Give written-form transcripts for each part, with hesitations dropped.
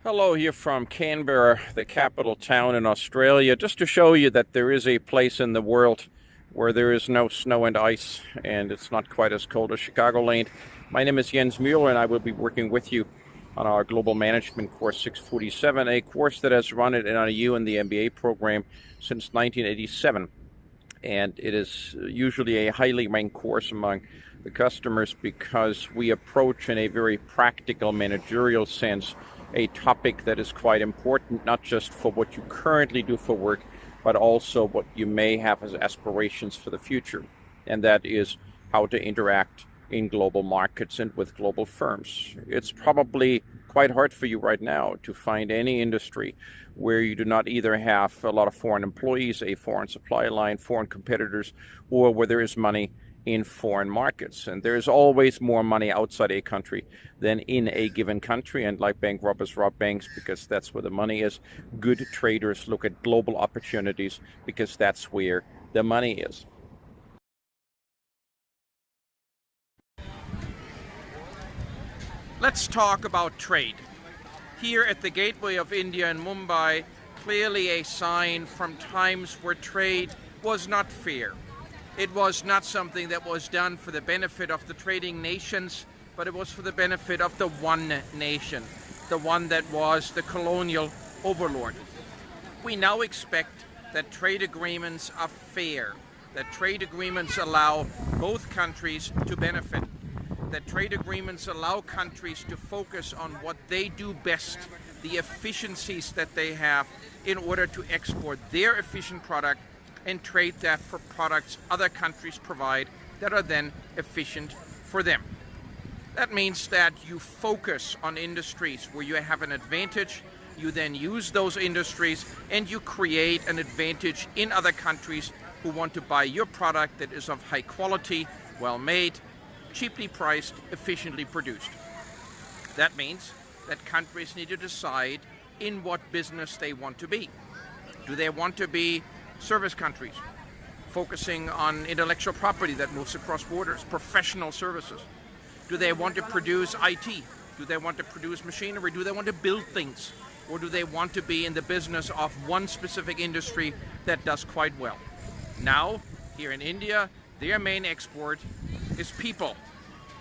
Hello, here from Canberra, the capital town in Australia, just to show you that there is a place in the world where there is no snow and ice, and it's not quite as cold as Chicagoland. My name is Jens Mueller, and I will be working with you on our Global Management Course 647, a course that has run at NIU in the MBA program since 1987. And it is usually a highly ranked course among the customers because we approach in a very practical managerial sense a topic that is quite important, not just for what you currently do for work, but also what you may have as aspirations for the future. And that is how to interact in global markets and with global firms. It's probably quite hard for you right now to find any industry where you do not either have a lot of foreign employees, a foreign supply line, foreign competitors, or where there is money in foreign markets. And there's always more money outside a country than in a given country. And like bank robbers rob banks because that's where the money is, good traders look at global opportunities because that's where the money is. Let's talk about trade. Here at the gateway of India in Mumbai, clearly a sign from times where trade was not fair. It was not something that was done for the benefit of the trading nations, but it was for the benefit of the one nation, the one that was the colonial overlord. We now expect that trade agreements are fair, that trade agreements allow both countries to benefit, that trade agreements allow countries to focus on what they do best, the efficiencies that they have in order to export their efficient product and trade that for products other countries provide that are then efficient for them. That means that you focus on industries where you have an advantage, you then use those industries and you create an advantage in other countries who want to buy your product that is of high quality, well made, cheaply priced, efficiently produced. That means that countries need to decide in what business they want to be. Do they want to be service countries, focusing on intellectual property that moves across borders, professional services? Do they want to produce IT? Do they want to produce machinery? Do they want to build things? Or do they want to be in the business of one specific industry that does quite well? Now, here in India, their main export is people.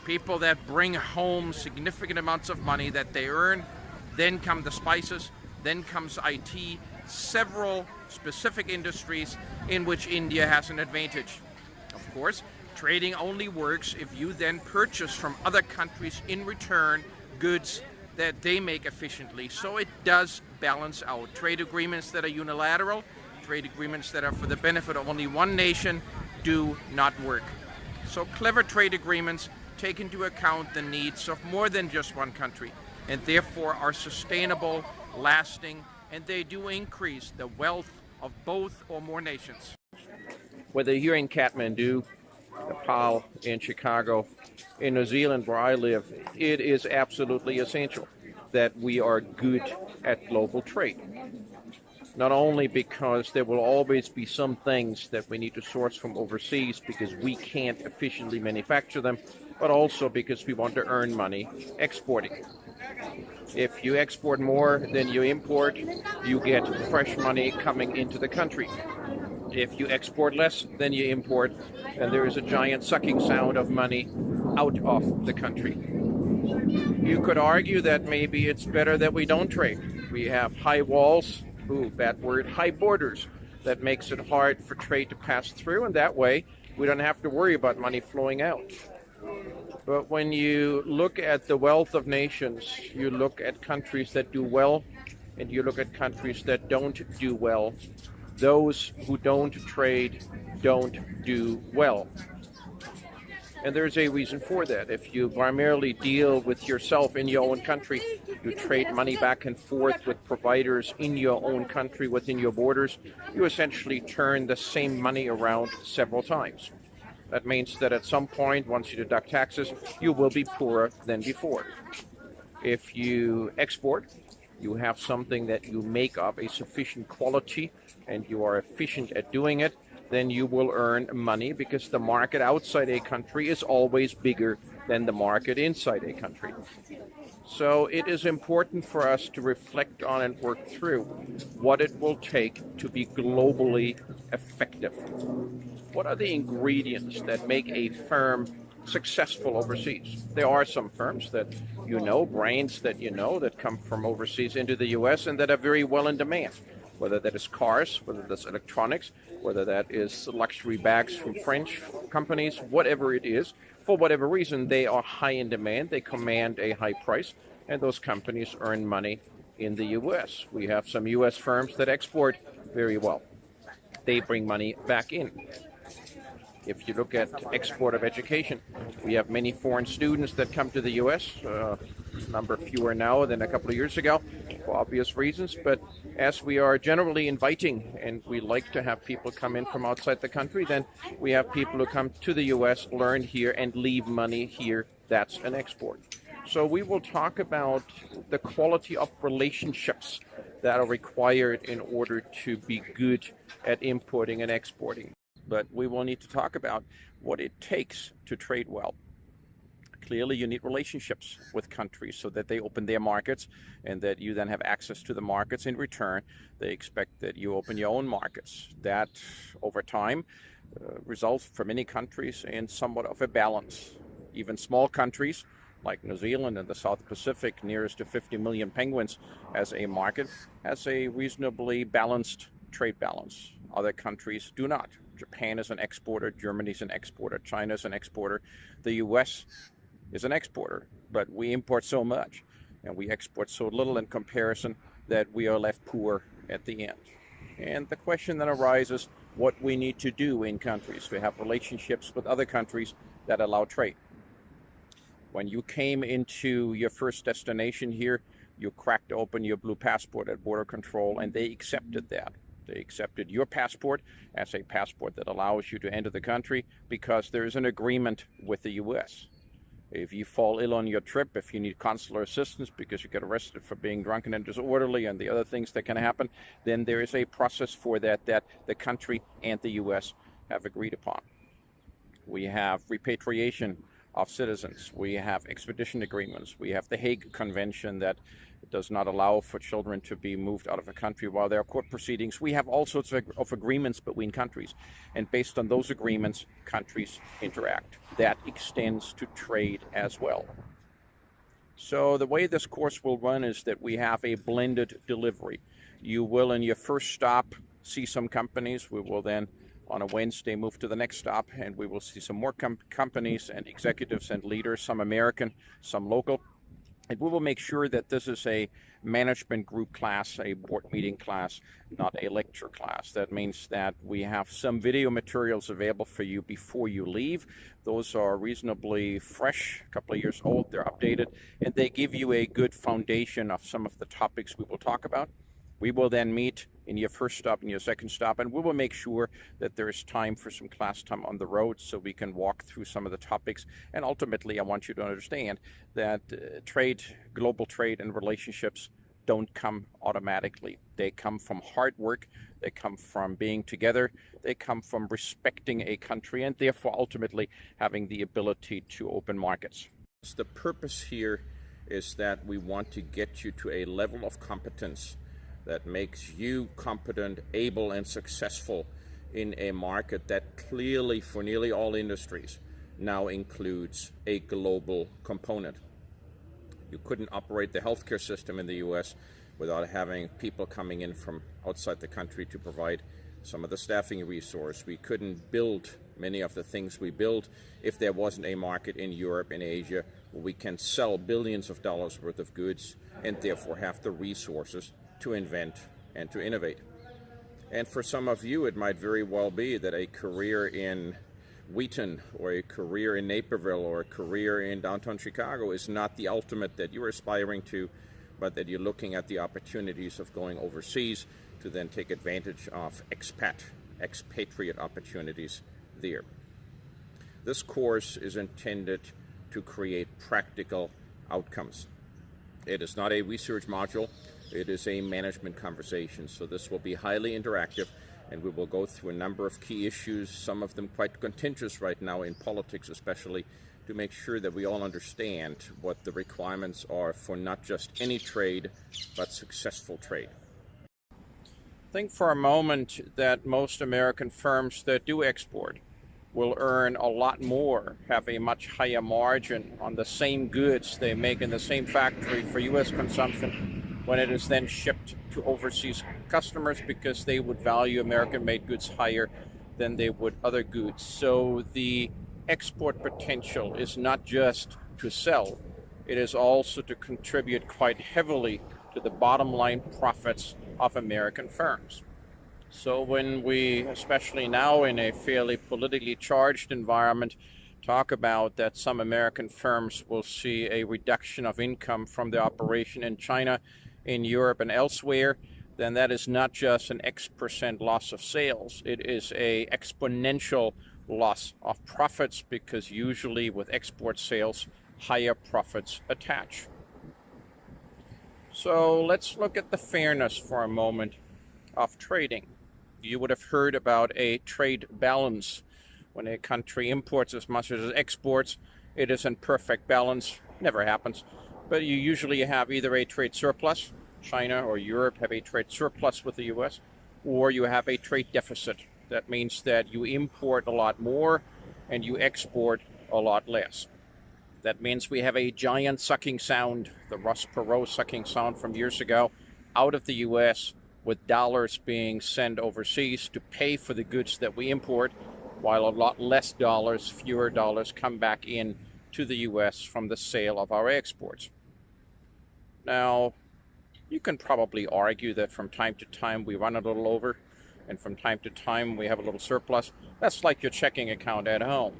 People that bring home significant amounts of money that they earn. Then come the spices, then comes IT, several specific industries in which India has an advantage. Of course, trading only works if you then purchase from other countries in return goods that they make efficiently. So it does balance out. Trade agreements that are unilateral, trade agreements that are for the benefit of only one nation do not work. So clever trade agreements take into account the needs of more than just one country and therefore are sustainable, lasting, and they do increase the wealth of both or more nations. Whether here in Kathmandu, Nepal, in Chicago, in New Zealand where I live, it is absolutely essential that we are good at global trade. Not only because there will always be some things that we need to source from overseas because we can't efficiently manufacture them, but also because we want to earn money exporting. If you export more than you import, you get fresh money coming into the country. If you export less than you import, then there is a giant sucking sound of money out of the country. You could argue that maybe it's better that we don't trade. We have high walls, bad word, high borders. That makes it hard for trade to pass through, and that way we don't have to worry about money flowing out. But when you look at the wealth of nations, you look at countries that do well, and you look at countries that don't do well. Those who don't trade don't do well. And there's a reason for that. If you primarily deal with yourself in your own country, you trade money back and forth with providers in your own country within your borders, you essentially turn the same money around several times. That means that at some point, once you deduct taxes, you will be poorer than before. If you export, you have something that you make of a sufficient quality and you are efficient at doing it, then you will earn money because the market outside a country is always bigger than the market inside a country. So it is important for us to reflect on and work through what it will take to be globally effective. What are the ingredients that make a firm successful overseas? There are some firms that brands that that come from overseas into the US and that are very well in demand, whether that is cars, whether that's electronics, whether that is luxury bags from French companies, whatever it is. For whatever reason, they are high in demand, they command a high price, and those companies earn money in the US. We have some US firms that export very well. They bring money back in. If you look at export of education, we have many foreign students that come to the U.S., number fewer now than a couple of years ago, for obvious reasons. But as we are generally inviting, and we like to have people come in from outside the country, then we have people who come to the U.S., learn here, and leave money here. That's an export. So we will talk about the quality of relationships that are required in order to be good at importing and exporting. But we will need to talk about what it takes to trade well. Clearly, you need relationships with countries so that they open their markets and that you then have access to the markets. In return, they expect that you open your own markets. That, over time, results for many countries in somewhat of a balance. Even small countries like New Zealand and the South Pacific, nearest to 50 million penguins as a market, has a reasonably balanced trade balance. Other countries do not. Japan is an exporter, Germany is an exporter, China is an exporter, the US is an exporter, but we import so much and we export so little in comparison that we are left poor at the end. And the question then arises what we need to do in countries to have relationships with other countries that allow trade. When you came into your first destination here, you cracked open your blue passport at border control and they accepted that. They accepted your passport as a passport that allows you to enter the country because there is an agreement with the U.S. If you fall ill on your trip, if you need consular assistance because you get arrested for being drunken and disorderly and the other things that can happen, then there is a process for that the country and the U.S. have agreed upon. We have repatriation of citizens. We have extradition agreements. We have the Hague Convention that does not allow for children to be moved out of a country while there are court proceedings. We have all sorts of agreements between countries. And based on those agreements, countries interact. That extends to trade as well. So the way this course will run is that we have a blended delivery. You will, in your first stop, see some companies. We will then, on a Wednesday, move to the next stop, and we will see some more companies and executives and leaders, some American, some local. And we will make sure that this is a management group class, a board meeting class, not a lecture class. That means that we have some video materials available for you before you leave. Those are reasonably fresh, a couple of years old, they're updated, and they give you a good foundation of some of the topics we will talk about. We will then meet in your first stop and your second stop, and we will make sure that there is time for some class time on the road so we can walk through some of the topics. And ultimately, I want you to understand that trade, global trade and relationships don't come automatically. They come from hard work, they come from being together, they come from respecting a country and therefore ultimately having the ability to open markets. The purpose here is that we want to get you to a level of competence that makes you competent, able, and successful in a market that clearly, for nearly all industries, now includes a global component. You couldn't operate the healthcare system in the U.S. without having people coming in from outside the country to provide some of the staffing resource. We couldn't build many of the things we build if there wasn't a market in Europe and Asia where we can sell billions of dollars worth of goods and therefore have the resources to invent and to innovate. And for some of you, it might very well be that a career in Wheaton or a career in Naperville or a career in downtown Chicago is not the ultimate that you're aspiring to, but that you're looking at the opportunities of going overseas to then take advantage of expatriate opportunities there. This course is intended to create practical outcomes. It is not a research module. It is a management conversation, so this will be highly interactive, and we will go through a number of key issues, some of them quite contentious right now in politics especially, to make sure that we all understand what the requirements are for not just any trade, but successful trade. Think for a moment that most American firms that do export will earn a lot more, have a much higher margin on the same goods they make in the same factory for U.S. consumption when it is then shipped to overseas customers, because they would value American-made goods higher than they would other goods. So the export potential is not just to sell, it is also to contribute quite heavily to the bottom line profits of American firms. So when we, especially now in a fairly politically charged environment, talk about that some American firms will see a reduction of income from their operation in China, in Europe and elsewhere, then that is not just an X% loss of sales. It is a exponential loss of profits, because usually with export sales, higher profits attach. So let's look at the fairness for a moment of trading. You would have heard about a trade balance. When a country imports as much as it exports, it is in perfect balance. Never happens. But you usually have either a trade surplus, China or Europe have a trade surplus with the US, or you have a trade deficit. That means that you import a lot more and you export a lot less. That means we have a giant sucking sound, the Ross Perot sucking sound from years ago, out of the US, with dollars being sent overseas to pay for the goods that we import, while a lot less dollars, fewer dollars, come back in to the US from the sale of our exports. Now, you can probably argue that from time to time we run a little over, and from time to time we have a little surplus. That's like your checking account at home.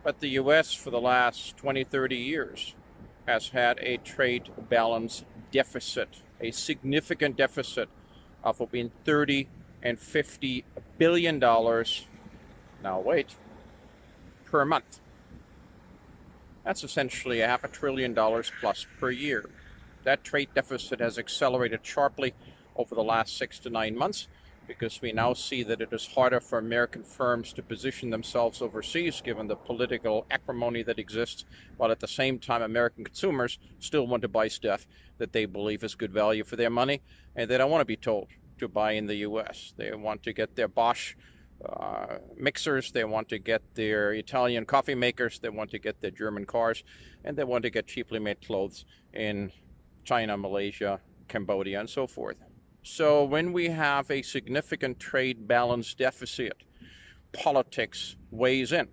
But the US for the last 20, 30 years has had a trade balance deficit, a significant deficit of between $30 and $50 billion, now wait, per month. That's essentially $500 billion plus per year. That trade deficit has accelerated sharply over the last 6 to 9 months, because we now see that it is harder for American firms to position themselves overseas given the political acrimony that exists, while at the same time American consumers still want to buy stuff that they believe is good value for their money, and they don't want to be told to buy in the US. They want to get their Bosch mixers, they want to get their Italian coffee makers, they want to get their German cars, and they want to get cheaply made clothes in China, Malaysia, Cambodia, and so forth. So when we have a significant trade balance deficit, politics weighs in.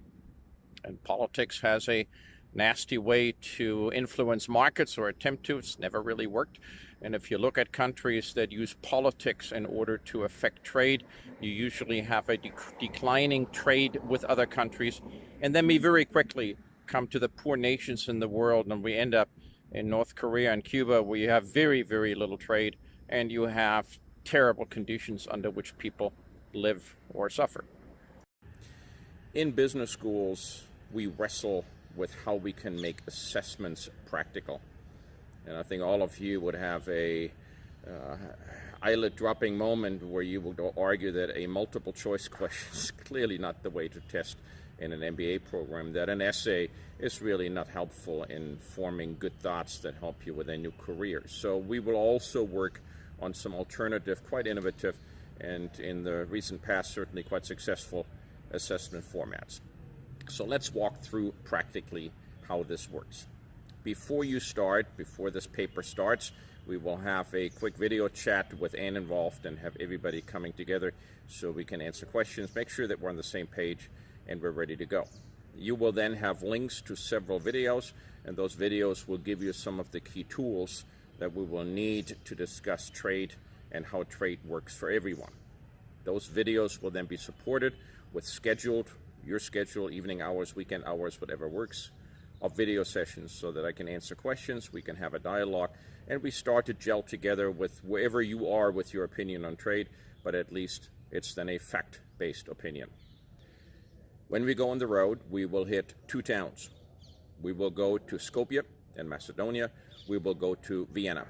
And politics has a nasty way to influence markets, or attempt to. It's never really worked. And if you look at countries that use politics in order to affect trade, you usually have a declining trade with other countries. And then we very quickly come to the poor nations in the world, and we end up in North Korea and Cuba, where you have very, very little trade, and you have terrible conditions under which people live or suffer. In business schools, we wrestle with how we can make assessments practical. And I think all of you would have a eyelid-dropping moment where you would argue that a multiple choice question is clearly not the way to test in an MBA program, that an essay is really not helpful in forming good thoughts that help you with a new career. So we will also work on some alternative, quite innovative, and in the recent past certainly quite successful assessment formats. So let's walk through practically how this works. Before this paper starts, we will have a quick video chat with Anne involved and have everybody coming together so we can answer questions, make sure that we're on the same page and we're ready to go. You will then have links to several videos, and those videos will give you some of the key tools that we will need to discuss trade and how trade works for everyone. Those videos will then be supported with your scheduled evening hours, weekend hours, whatever works, of video sessions so that I can answer questions, we can have a dialogue, and we start to gel together with wherever you are with your opinion on trade, but at least it's then a fact-based opinion. When we go on the road, we will hit 2 towns. We will go to Skopje in Macedonia. We will go to Vienna.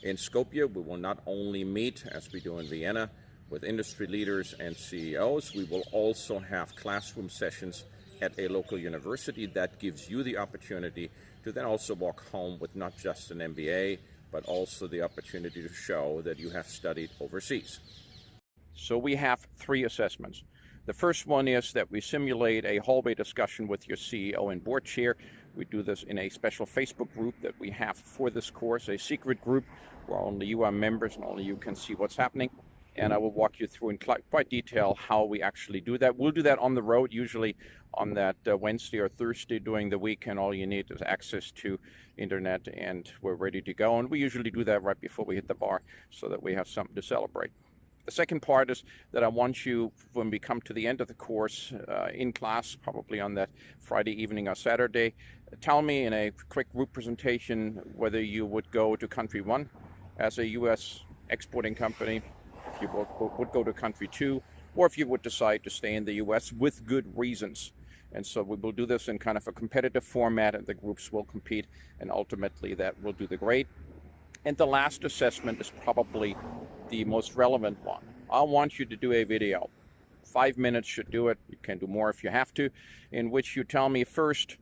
In Skopje, we will not only meet, as we do in Vienna, with industry leaders and CEOs, we will also have classroom sessions at a local university, that gives you the opportunity to then also walk home with not just an MBA, but also the opportunity to show that you have studied overseas. So we have 3 assessments. The first one is that we simulate a hallway discussion with your CEO and board chair. We do this in a special Facebook group that we have for this course, a secret group where only you are members and only you can see what's happening. And I will walk you through in quite detail how we actually do that. We'll do that on the road, usually on that Wednesday or Thursday during the week, and all you need is access to internet and we're ready to go. And we usually do that right before we hit the bar so that we have something to celebrate. The second part is that I want you, when we come to the end of the course, in class, probably on that Friday evening or Saturday, tell me in a quick group presentation whether you would go to country 1 as a U.S. exporting company, if you would go to country 2, or if you would decide to stay in the U.S. with good reasons. And so we will do this in kind of a competitive format, and the groups will compete, and ultimately that will do the grade. And the last assessment is probably the most relevant one. I want you to do a video. 5 minutes should do it. You can do more if you have to, in which you tell me first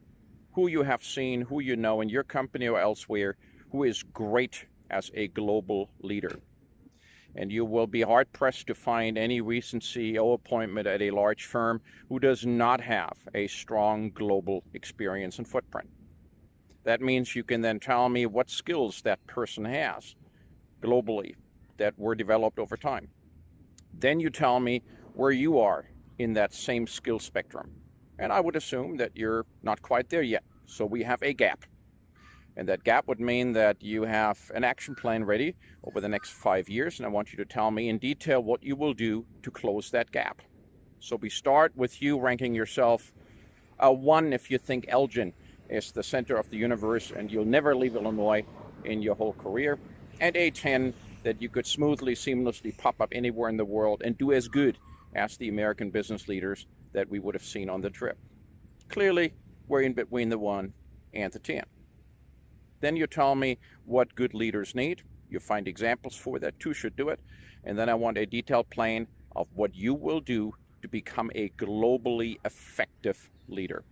who you have seen, who you know in your company or elsewhere, who is great as a global leader. And you will be hard-pressed to find any recent CEO appointment at a large firm who does not have a strong global experience and footprint. That means you can then tell me what skills that person has globally that were developed over time. Then you tell me where you are in that same skill spectrum. And I would assume that you're not quite there yet. So we have a gap. And that gap would mean that you have an action plan ready over the next 5 years. And I want you to tell me in detail what you will do to close that gap. So we start with you ranking yourself a 1 if you think Elgin is the center of the universe and you'll never leave Illinois in your whole career, and a 10 that you could smoothly, seamlessly pop up anywhere in the world and do as good as the American business leaders that we would have seen on the trip. Clearly, we're in between the 1 and the 10. Then you tell me what good leaders need. You find examples for that. 2 should do it. And then I want a detailed plan of what you will do to become a globally effective leader.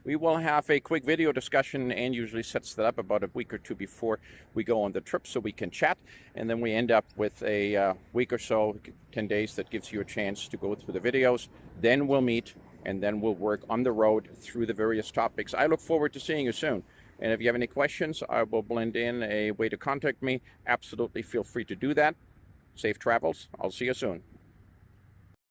We will have a quick video discussion, and usually sets that up about a week or 2 before we go on the trip so we can chat. And then we end up with a week or so, 10 days, that gives you a chance to go through the videos. Then we'll meet, and then we'll work on the road through the various topics. I look forward to seeing you soon. And if you have any questions, I will blend in a way to contact me. Absolutely feel free to do that. Safe travels. I'll see you soon.